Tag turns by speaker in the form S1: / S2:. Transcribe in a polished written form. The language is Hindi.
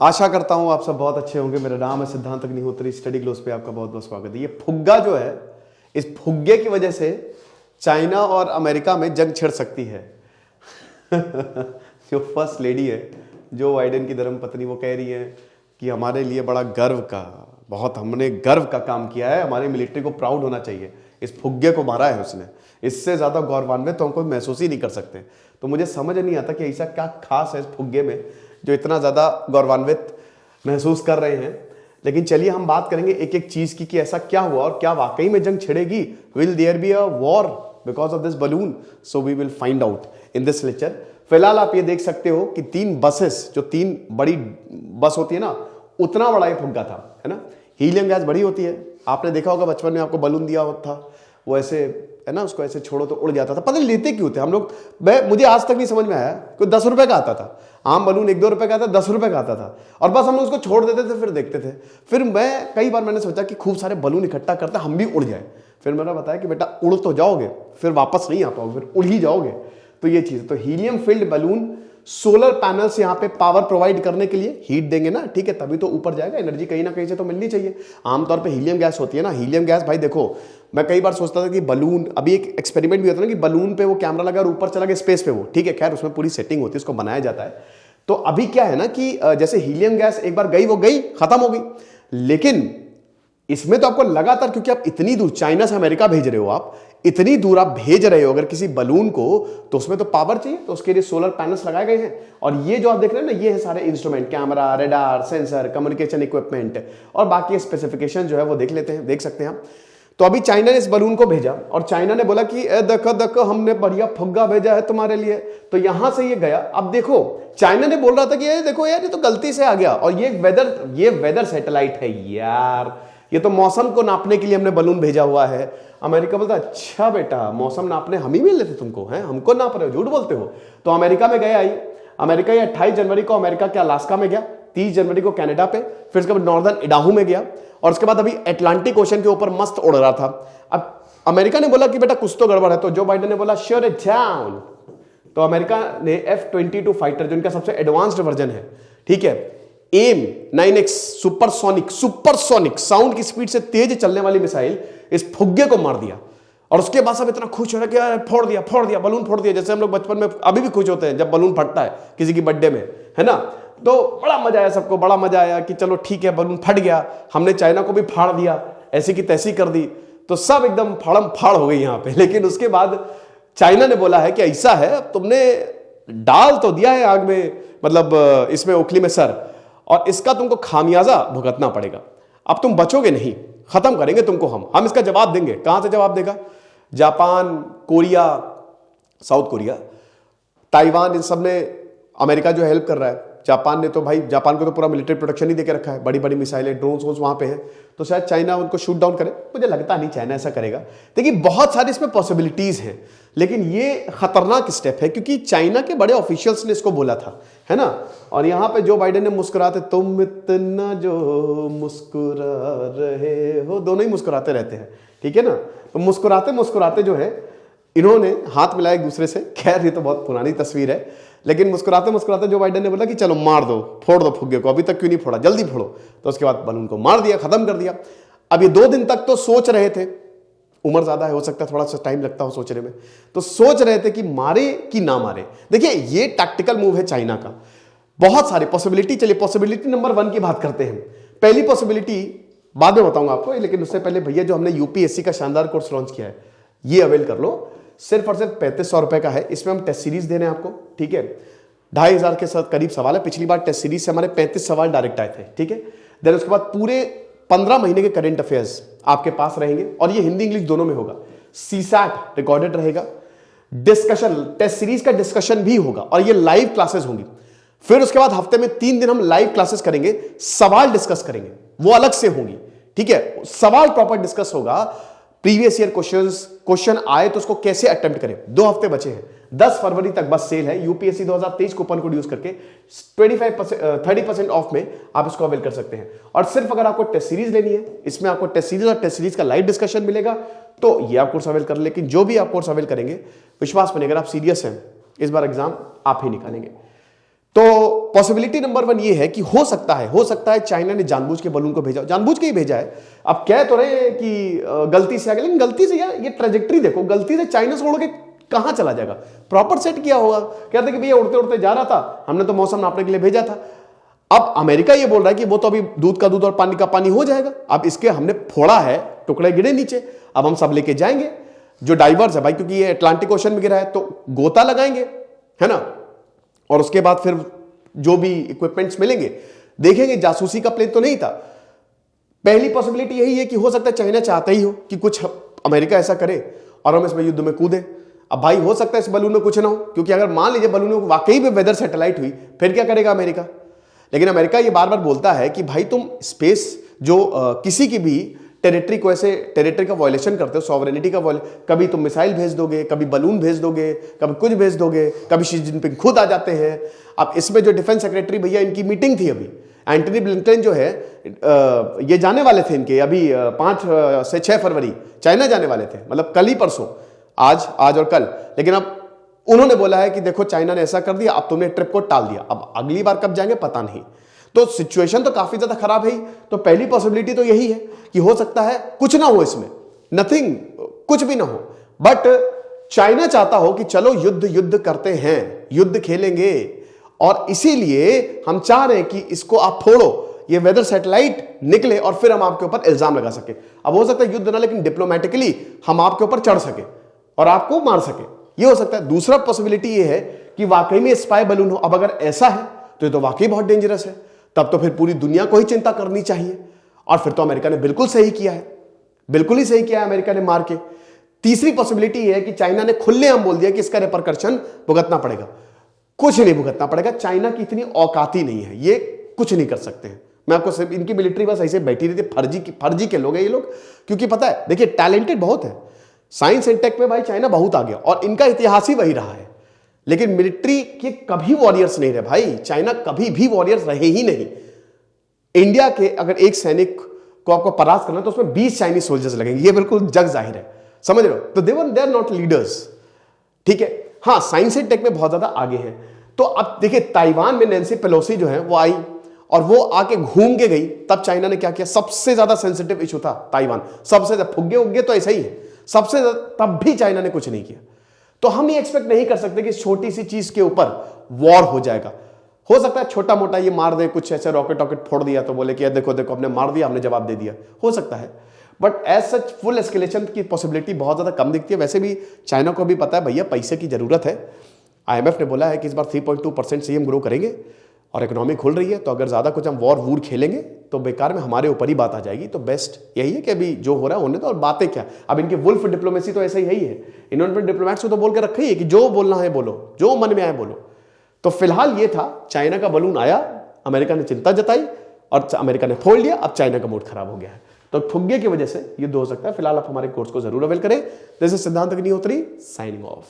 S1: आशा करता हूं आप सब बहुत अच्छे होंगे। मेरा नाम है सिद्धांत अग्निहोत्री। स्टडी ग्लोस पे आपका बहुत बहुत स्वागत है। ये फुग्गा जो है, इस फुग्गे की वजह से चाइना और अमेरिका में जंग छिड़ सकती है। जो फर्स्ट लेडी है, जो बाइडेन की धर्मपत्नी, वो कह रही है कि हमारे लिए बड़ा गर्व का, बहुत हमने गर्व का काम किया है, हमारे मिलिट्री को प्राउड होना चाहिए। इस फुग्गे को मारा है उसने, इससे ज्यादा गौरवान्वित तो हम कोई महसूस ही नहीं कर सकते। तो मुझे समझ नहीं आता कि ऐसा क्या खास है इस फुग्गे में जो इतना ज्यादा गौरवान्वित महसूस कर रहे हैं। लेकिन चलिए हम बात करेंगे एक एक चीज की कि ऐसा क्या हुआ और क्या वाकई में जंग छिड़ेगी। Will there be a war because of this balloon? So we will find out in this lecture. फिलहाल आप ये देख सकते हो कि 3 बसेस, जो 3 बड़ी बस होती है ना, उतना बड़ा ये फुग्गा था, है ना। हीलियम गैस बड़ी होती है, आपने देखा होगा बचपन में आपको बलून दिया होता था, वो ऐसे है ना, उसको ऐसे छोड़ो तो उड़ जाता था। पता नहीं लेते क्यों थे हम लोग, मुझे आज तक नहीं समझ में आया। कोई 10 रुपए का आता था, आम बलून 1-2 रुपए का आता, 10 रुपए का आता था, और बस हम लोग उसको छोड़ देते थे, फिर देखते थे। फिर मैं कई बार मैंने सोचा कि खूब सारे बलून इकट्ठा करते हम भी उड़ जाए। फिर मैंने बताया कि बेटा उड़ तो जाओगे, फिर वापस नहीं आ पाओगे, फिर उड़ ही जाओगे। तो ये चीज, तो helium field balloon solar panel से यहाँ पे पावर प्रोवाइड करने के लिए हीट देंगे ना, ठीक है, तभी तो ऊपर जाएगा। एनर्जी कहीं ना कहीं से तो मिलनी चाहिए। आमतौर पे हीलियम गैस होती है ना, हीलियम गैस, भाई देखो, मैं कई बार सोचता था कि बलून, अभी एक एक्सपेरिमेंट भी होता है ना कि बलून पे वो कैमरा लगा और ऊपर चला गया स्पेस पे, वो ठीक है, खैर उसमें पूरी सेटिंग होती है, उसको बनाया जाता है। तो अभी क्या है ना कि जैसे हीलियम गैस एक बार गई, वो गई, खत्म हो गई। लेकिन इसमें तो आपको लगातार, क्योंकि आप इतनी दूर चाइना से अमेरिका भेज रहे हो, आप इतनी दूर आप भेज रहे हो अगर किसी बलून को, तो उसमें तो पावर चाहिए, तो उसके लिए सोलर पैनल्स लगाए गए हैं। और ये जो आप देख रहे हैं ना, ये है सारे instrument, camera, radar, sensor, communication equipment, और बाकी स्पेसिफिकेशन जो है वो देख सकते हैं आप। तो अभी चाइना ने इस बलून को भेजा और चाइना ने बोला कि देखो देखो, हमने बढ़िया फुग्गा भेजा है तुम्हारे लिए। तो यहां से ये गया। अब देखो, चाइना ने बोल रहा था कि ये देखो यार, ये तो गलती से आ गया, और ये वेदर सैटेलाइट है यार, ये तो मौसम को नापने के लिए हमने बलून भेजा हुआ है। अमेरिका बोलता अच्छा बेटा, मौसम नापने हम ही मिल लेते तुमको, हैं, हमको नाप रहे हो, झूठ बोलते हो। तो अमेरिका में गया, अमेरिका ये 28 जनवरी को अमेरिका के अलास्का में गया, 30 जनवरी को कनाडा पे, फिर उसके बाद नॉर्दर्न इडाहो में गया, और उसके बाद अभी अटलांटिक ओशन के ऊपर मस्त उड़ रहा था। अब अमेरिका ने बोला कि बेटा कुछ तो गड़बड़ है, तो जो बाइडेन ने बोला श्योर इट डाउन। तो अमेरिका ने F-22 फाइटर, जो इनका सबसे एडवांस्ड वर्जन है, ठीक है, एम 9X सुपरसोनिक साउंड की स्पीड से तेज चलने वाली मिसाइल इस फुग्गे को मार दिया। और उसके बाद सब इतना खुश हो रहा कि फोड़ दिया बलून, फोड़ दिया। जैसे हम लोग बचपन में अभी भी खुश होते हैं जब बलून फटता है किसी की बर्थडे में, है ना। तो बड़ा मजा आया, सबको बड़ा मजा आया कि चलो ठीक है, बलून फट गया, हमने चाइना को भी फाड़ दिया, ऐसी की तैसी कर दी। तो सब एकदम फाड़म फाड़ हो गई यहां पे। लेकिन उसके बाद चाइना ने बोला है कि ऐसा है, तुमने डाल तो दिया है आग में, मतलब इसमें ओखली में सर, और इसका तुमको खामियाजा भुगतना पड़ेगा। अब तुम बचोगे नहीं, खत्म करेंगे तुमको हम इसका जवाब देंगे। कहां से जवाब देगा? Japan, Korea, South Korea, Taiwan, इन सब ने अमेरिका जो हेल्प कर रहा है। जापान ने तो भाई, जापान को तो पूरा मिलिट्री प्रोटेक्शन ही देके रखा है, बड़ी बड़ी मिसाइलें, ड्रोन्स वहां पे हैं। तो शायद चाइना उनको शूट डाउन करे, मुझे लगता नहीं चाइना ऐसा करेगा। देखिए बहुत सारी इसमें पॉसिबिलिटीज हैं, लेकिन ये खतरनाक स्टेप है क्योंकि चाइना के बड़े ऑफिशियल्स ने इसको बोला था, है ना। और यहाँ पे जो बाइडेन ने मुस्कुराते, तुम इतना जो मुस्कुरा रहे हो, दोनों ही मुस्कुराते रहते हैं, ठीक है ना। तो मुस्कुराते मुस्कुराते जो है, इन्होंने हाथ मिलाया एक दूसरे से। खैर ये तो बहुत पुरानी तस्वीर है, लेकिन मुस्कुराते मुस्कुराते जो बाइडेन ने बोला कि चलो मार दो, फोड़ दो फुग्गे को, अभी तक क्यों नहीं फोड़ा, जल्दी फोड़ो। तो उसके बाद बलून को मार दिया, खत्म कर दिया। अब ये 2 दिन तक तो सोच रहे थे, उम्र ज्यादा है, हो सकता है थोड़ा सा टाइम लगता हो सोचने में, तो सोच रहे थे कि मारे कि ना मारे। देखिए ये टैक्टिकल मूव है चाइना का। बहुत सारी पॉसिबिलिटी, चलिए पॉसिबिलिटी नंबर 1 की बात करते हैं। पहली पॉसिबिलिटी बाद में बताऊंगा आपको, लेकिन उससे पहले भैया जो हमने यूपीएससी का शानदार कोर्स लॉन्च किया है, ये अवेल कर लो। सिर्फ और सिर्फ 3500 रुपए का है। इसमें हम टेस्ट सीरीज दे रहे हैं आपको, ठीक है। 2500 के साथ करीब सवाल है। पिछली बार टेस्ट सीरीज से हमारे 35 सवाल डायरेक्ट आए थे, ठीक है। देन उसके बाद पूरे 15 महीने के करंट अफेयर्स आपके पास रहेंगे, और ये हिंदी इंग्लिश दोनों में होगा। सीसैट रिकॉर्डेड रहेगा, डिस्कशन, टेस्ट सीरीज का डिस्कशन भी होगा, और ये लाइव क्लासेस होंगी। फिर उसके बाद हफ्ते में 3 दिन हम लाइव क्लासेस करेंगे, सवाल डिस्कस करेंगे, वो अलग से होंगी, ठीक है। सवाल प्रॉपर डिस्कस होगा, प्रीवियस ईयर क्वेश्चन आए तो उसको कैसे अटेम्प्ट करें। 2 हफ्ते बचे हैं, 10 फरवरी तक बस सेल है। यूपीएससी 2023 कूपन कोड यूज करके 30% ऑफ में आप इसको अवेल कर सकते हैं। और सिर्फ अगर आपको टेस्ट सीरीज लेनी है, इसमें आपको टेस्ट सीरीज और टेस्ट सीरीज का लाइव डिस्कशन मिलेगा, तो ये आप कोर्स अवेल कर। लेकिन जो भी आप कोर्स अवेल करेंगे, विश्वास बने, अगर आप सीरियस हैं, इस बार एग्जाम आप ही निकालेंगे। तो पॉसिबिलिटी नंबर 1 ये है कि हो सकता है चाइना ने जानबूझ के बलून को भेजा, जानबूझ के ही भेजा है। अब कह तो रहे हैं कि गलती से आ गया, लेकिन गलती से यार ये ट्रेजेक्टरी देखो, गलती से चाइना छोड़ के कहां चला जाएगा, प्रॉपर सेट किया होगा। कहते कि भैया उड़ते उड़ते जा रहा था, हमने तो मौसम नापने के लिए भेजा था। अब अमेरिका ये बोल रहा है कि वो तो अभी दूध का दूध और पानी का पानी हो जाएगा, अब इसके हमने फोड़ा है, टुकड़े गिरे नीचे, अब हम सब लेके जाएंगे जो डाइवर्स है भाई, क्योंकि ये अटलांटिक ओशन में गिरा है तो गोता लगाएंगे, है ना, और उसके बाद फिर जो भी इक्विपमेंट्स मिलेंगे देखेंगे। जासूसी का प्लेन तो नहीं था। पहली पॉसिबिलिटी यही है कि हो सकता है चाइना चाहता ही हो कि कुछ अमेरिका ऐसा करे और हम इसमें युद्ध में कूदें। अब भाई हो सकता है इस बलून में कुछ ना हो, क्योंकि अगर मान लीजिए बलून में वाकई में वेदर सैटेलाइट हुई, फिर क्या करेगा अमेरिका। लेकिन अमेरिका ये बार बार बोलता है कि भाई तुम स्पेस जो किसी की भी टेरिटरी को, ऐसे टेरिटरी का वायलेशन करते हो, सॉवरेनिटी का कभी तुम मिसाइल भेज दोगे, कभी बलून भेज दोगे, कभी कुछ भेज दोगे, कभी शी जिनपिंग खुद आ जाते हैं। अब इसमें जो डिफेंस सेक्रेटरी भैया, इनकी मीटिंग थी अभी, एंटनी ब्लिंकन जो है ये जाने वाले थे, इनके अभी 5 से 6 फरवरी चाइना जाने वाले थे, मतलब कल ही परसों, आज और कल। लेकिन अब उन्होंने बोला है कि देखो चाइना ने ऐसा कर दिया, अब तुमने ट्रिप को टाल दिया, अब अगली बार कब जाएंगे पता नहीं। तो सिचुएशन तो काफी ज्यादा खराब है ही। तो पहली पॉसिबिलिटी तो यही है कि हो सकता है कुछ ना हो इसमें, नथिंग, कुछ भी ना हो, बट चाइना चाहता हो कि चलो युद्ध करते हैं, युद्ध खेलेंगे, और इसीलिए हम चाह रहे हैं कि इसको आप फोड़ो, ये वेदर सैटेलाइट निकले और फिर हम आपके ऊपर इल्जाम लगा सके। अब हो सकता है युद्ध ना, लेकिन डिप्लोमेटिकली हम आपके ऊपर चढ़ सके और आपको मार सके, ये हो सकता है। दूसरा पॉसिबिलिटी ये है कि वाकई में स्पाई बलून हो। अब अगर ऐसा है तो ये तो वाकई बहुत डेंजरस है, तब तो फिर पूरी दुनिया को ही चिंता करनी चाहिए, और फिर तो अमेरिका ने बिल्कुल सही किया है, बिल्कुल ही सही किया है अमेरिका ने मार के। तीसरी पॉसिबिलिटी ये है कि चाइना ने खुलेआम बोल दिया कि इसका रिपरकशन भुगतना पड़ेगा। कुछ नहीं भुगतना पड़ेगा, चाइना की इतनी औकात ही नहीं है, ये कुछ नहीं कर सकते हैं। मैं आपको सिर्फ, इनकी मिलिट्री बस ऐसे बैठी रहती है, फर्जी के लोग हैं ये लोग, क्योंकि पता है देखिए टैलेंटेड बहुत है, साइंस एंड टेक में भाई चाइना बहुत आगे, और इनका इतिहास ही वही रहा है। लेकिन मिलिट्री के कभी वॉरियर्स नहीं रहे भाई, चाइना कभी भी वॉरियर्स रहे ही नहीं। इंडिया के अगर एक सैनिक को आपको परास्त करना तो उसमें 20 चाइनीज सोल्जर्स लगेंगे, ये बिल्कुल जग जाहिर है, समझ रहे हो। तो दे आर नॉट लीडर्स, ठीक है। हाँ, साइंस एंड टेक में बहुत ज्यादा आगे हैं। तो अब देखिए ताइवान में नैन्सी पेलोसी जो है वो आई और वो आके घूम के गई, तब चाइना ने क्या किया, सबसे ज्यादा सेंसिटिव इशू था ताइवान, सबसे ज्यादा फुग्गे उग्गे तो ऐसा ही है, सबसे तब भी चाइना ने कुछ नहीं किया। तो हम ये एक्सपेक्ट नहीं कर सकते कि छोटी सी चीज के ऊपर वॉर हो जाएगा। हो सकता है छोटा मोटा ये मार दे, कुछ ऐसे रॉकेट फोड़ दिया तो बोले कि देखो देखो हमने मार दिया, हमने जवाब दे दिया, हो सकता है। But as such full escalation की पॉसिबिलिटी बहुत ज्यादा कम दिखती है। वैसे भी चाइना को भी पता है भैया पैसे की जरूरत है। IMF ने बोला है कि इस बार 3.2% से हम ग्रो करेंगे और इकोनॉमी खुल रही है, तो अगर ज्यादा कुछ हम वॉर खेलेंगे तो बेकार में हमारे ऊपर ही बात आ जाएगी। तो बेस्ट यही है कि अभी जो हो रहा है होने दो, और बातें क्या, अब इनकी वुल्फ डिप्लोमेसी तो ऐसा ही है, इन्होंने डिप्लोमैट्स को तो बोल के रखा ही है कि जो बोलना है बोलो, जो मन में आए बोलो। तो फिलहाल ये था, चाइना का बलून आया, अमेरिका ने चिंता जताई और अमेरिका ने फोड़ लिया, अब चाइना का मूड खराब हो गया है। तो फुग्गे की वजह से युद्ध हो सकता है। फिलहाल आप हमारे कोर्स को जरूर अवेल करें। दिस इज सिद्धांत अग्निहोत्री साइनिंग ऑफ।